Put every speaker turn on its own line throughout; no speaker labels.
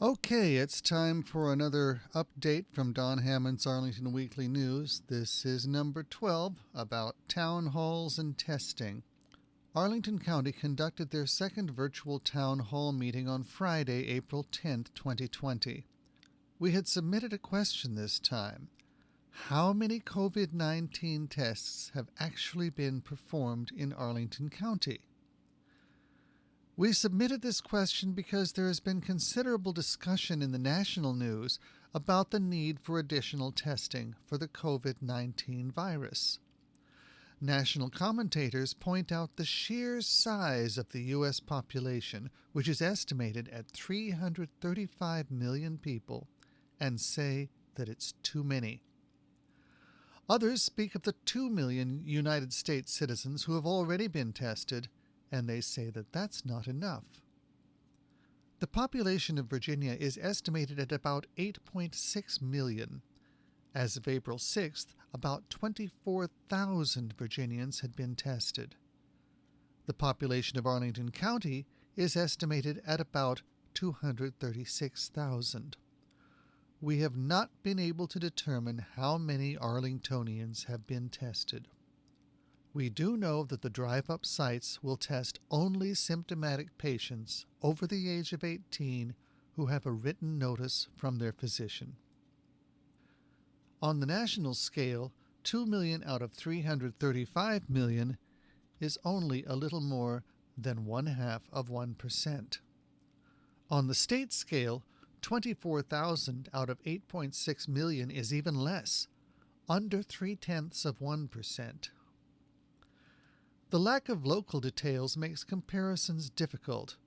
Okay, it's time for another update from Don Hammond's Arlington Weekly News. This is number 12 about town halls and testing. Arlington County conducted their second virtual town hall meeting on Friday, April 10, 2020. We had submitted a question this time. How many COVID-19 tests have actually been performed in Arlington County? We submitted this question because there has been considerable discussion in the national news about the need for additional testing for the COVID-19 virus. National commentators point out the sheer size of the U.S. population, which is estimated at 335 million people, and say that it's too many. Others speak of the 2 million United States citizens who have already been tested, and they say that that's not enough. The population of Virginia is estimated at about 8.6 million. As of April 6th, about 24,000 Virginians had been tested. The population of Arlington County is estimated at about 236,000. We have not been able to determine how many Arlingtonians have been tested. We do know that the drive-up sites will test only symptomatic patients over the age of 18 who have a written notice from their physician. On the national scale, 2 million out of 335 million is only a little more than 0.5%. On the state scale, 24,000 out of 8.6 million is even less, under 0.3%. The lack of local details makes comparisons difficult,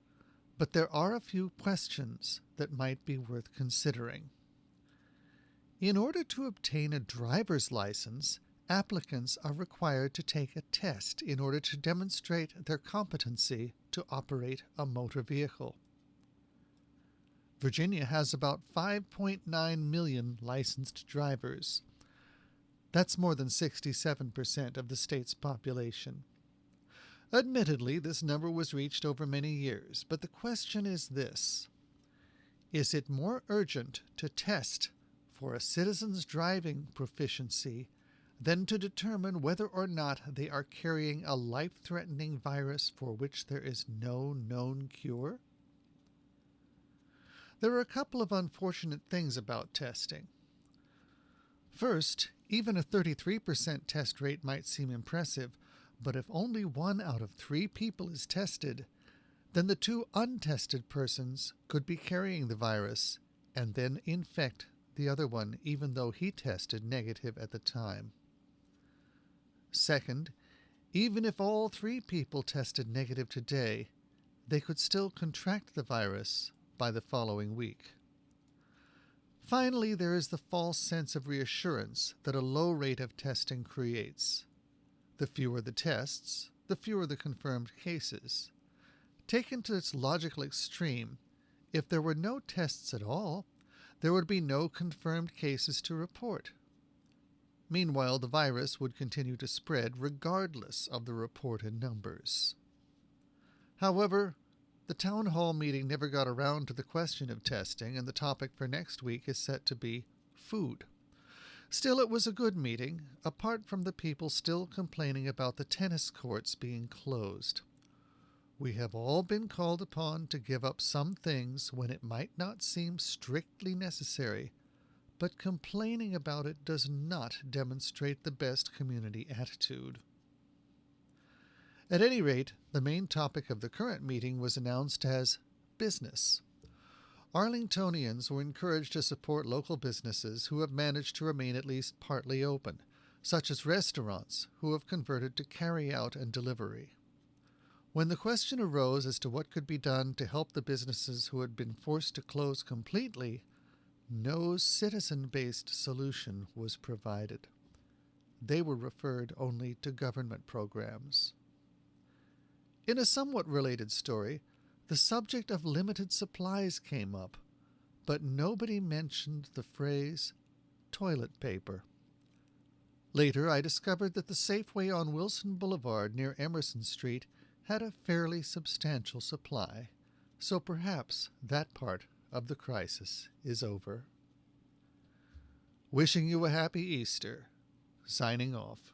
but there are a few questions that might be worth considering. In order to obtain a driver's license, applicants are required to take a test in order to demonstrate their competency to operate a motor vehicle. Virginia has about 5.9 million licensed drivers. That's more than 67% of the state's population. Admittedly, this number was reached over many years, but the question is this: is it more urgent to test for a citizen's driving proficiency than to determine whether or not they are carrying a life-threatening virus for which there is no known cure? There are a couple of unfortunate things about testing. First, even a 33% test rate might seem impressive, but if only 1 out of 3 people is tested, then the 2 untested persons could be carrying the virus and then infect the other one even though he tested negative at the time. Second, even if all 3 people tested negative today, they could still contract the virus by the following week. Finally, there is the false sense of reassurance that a low rate of testing creates. The fewer the tests, the fewer the confirmed cases. Taken to its logical extreme, if there were no tests at all, there would be no confirmed cases to report. Meanwhile, the virus would continue to spread regardless of the reported numbers. However, the town hall meeting never got around to the question of testing, and the topic for next week is set to be food. Still, it was a good meeting, apart from the people still complaining about the tennis courts being closed. We have all been called upon to give up some things when it might not seem strictly necessary, but complaining about it does not demonstrate the best community attitude. At any rate, the main topic of the current meeting was announced as business. Arlingtonians were encouraged to support local businesses who have managed to remain at least partly open, such as restaurants who have converted to carry-out and delivery. When the question arose as to what could be done to help the businesses who had been forced to close completely, no citizen-based solution was provided. They were referred only to government programs. In a somewhat related story, the subject of limited supplies came up, but nobody mentioned the phrase toilet paper. Later, I discovered that the Safeway on Wilson Boulevard near Emerson Street had a fairly substantial supply, so perhaps that part of the crisis is over. Wishing you a happy Easter. Signing off.